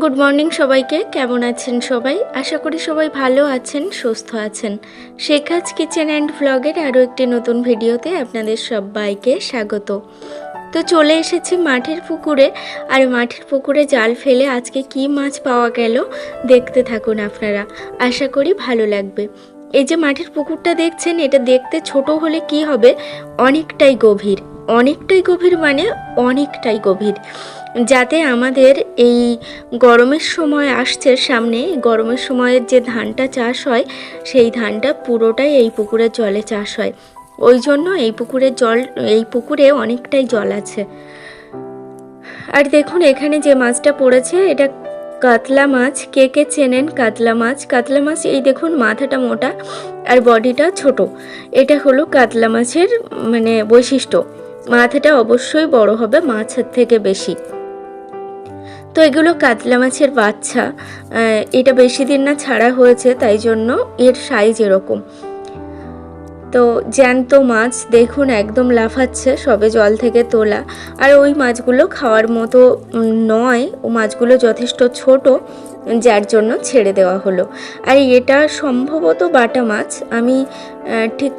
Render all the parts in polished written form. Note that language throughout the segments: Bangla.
গুড মর্নিং সবাইকে। কেমন আছেন সবাই? আশা করি সবাই ভালো আছেন, সুস্থ আছেন। শেখাজ কিচেন অ্যান্ড ভ্লগের আরও একটি নতুন ভিডিওতে আপনাদের সবাইকে স্বাগত। তো চলে এসেছি মাঠের পুকুরে, আর মাঠের পুকুরে জাল ফেলে আজকে কি মাছ পাওয়া গেল দেখতে থাকুন আপনারা, আশা করি ভালো লাগবে। এই যে মাঠের পুকুরটা দেখছেন, এটা দেখতে ছোট হলে কি হবে, অনেকটাই গভীর, অনেকটাই গভীর মানে অনেকটাই গভীর। যাতে আমাদের এই গরমের সময় আসছে সামনে, গরমের সময়ের যে ধানটা চাষ হয় সেই ধানটা পুরোটাই এই পুকুরের জলে চাষ হয়। ওই জন্য এই পুকুরে অনেকটাই জল আছে। আর দেখুন এখানে যে মাছটা পড়েছে এটা কাতলা মাছ। কে কে চেনেন কাতলা মাছ? কাতলা মাছ এই দেখুন মাথাটা মোটা আর বডিটা ছোট। এটা হলো কাতলা মাছের মানে বৈশিষ্ট্য, মাথাটা অবশ্যই বড় হবে মাছের থেকে বেশি। তো এগুলো কাতলা মাছের বাচ্চা, এটা বেশি দিন না ছাড়া হয়েছে, তাই জন্য এর সাইজ এরকম। তো জ্যান্ত মাছ দেখুন একদম লাফাচ্ছে, সবে জল থেকে তোলা। আর ওই মাছগুলো খাওয়ার মতো নয়, ও মাছগুলো যথেষ্ট ছোট, যার জন্য ছেড়ে দেওয়া হলো। আর এটা সম্ভবত বাটা মাছ, আমি ঠিক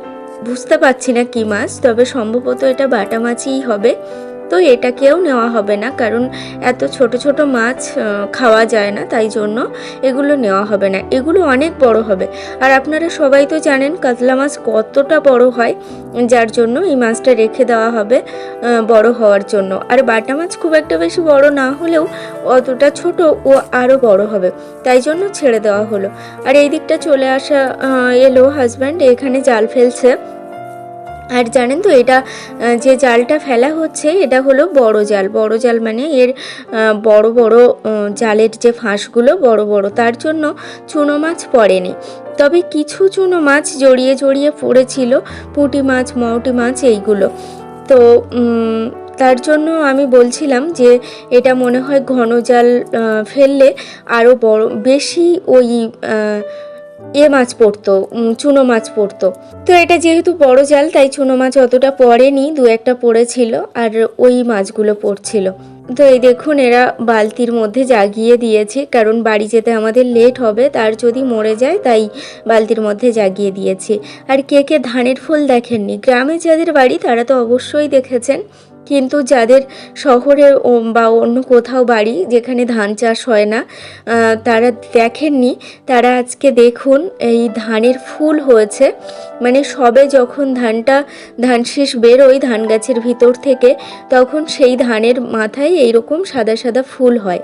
বুঝতে পারছি না কি মাছ, তবে সম্ভবত এটা বাটা মাছই হবে। তো এটাকেও নেওয়া হবে না, কারণ এত ছোট ছোট মাছ খাওয়া যায় না, তাই জন্য এগুলো নেওয়া হবে না। এগুলো অনেক বড় হবে, আর আপনারা সবাই তো জানেন কাতলা মাছ কতটা বড় হয়, যার জন্য এই মাছটা রেখে দেওয়া হবে বড় হওয়ার জন্য। আর বাটা মাছ খুব একটা বেশি বড় না হলেও অতটা ছোট, ও আরও বড় হবে, তাই জন্য ছেড়ে দেওয়া হলো। আর এই দিকটা চলে আসা এলো হাজব্যান্ড, এখানে জাল ফেলছে। আর জানেন তো এটা যে জালটা ফেলা হচ্ছে এটা হলো বড় জাল। বড় জাল মানে এর বড় বড় জালের যে ফাঁসগুলো বড় বড়, তার জন্য চুনো মাছ পড়েনি। তবে কিছু চুনো মাছ জড়িয়ে জড়িয়ে পড়েছিল, পুঁটি মাছ, মৌটি মাছ এইগুলো। তো তার জন্য আমি বলছিলাম যে এটা মনে হয় ঘন জাল ফেললে আরও বড় বেশি ওই মাছ পড়তো, চুনো মাছ পড়তো। তো এটা যেহেতু বড় জাল তাই চুনো মাছ অতটা পড়েনি, দু একটা পড়েছিল আর ওই মাছগুলো পড়ছিল। তো এই দেখুন এরা বালতির মধ্যে জাগিয়ে দিয়েছে, কারণ বাড়ি যেতে আমাদের লেট হবে, তার যদি মরে যায় তাই বালতির মধ্যে জাগিয়ে দিয়েছি। আর কে কে ধানের ফুল দেখেননি? গ্রামে যাদের বাড়ি তারা তো অবশ্যই দেখেছেন, কিন্তু যাদের শহরে বা অন্য কোথাও বাড়ি যেখানে ধান চাষ হয় না, তারা দেখেননি, তারা আজকে দেখুন এই ধানের ফুল হয়েছে। মানে সবে যখন ধান শীষ বেরোয় ধান গাছের ভিতর থেকে, তখন সেই ধানের মাথায় এইরকম সাদা সাদা ফুল হয়।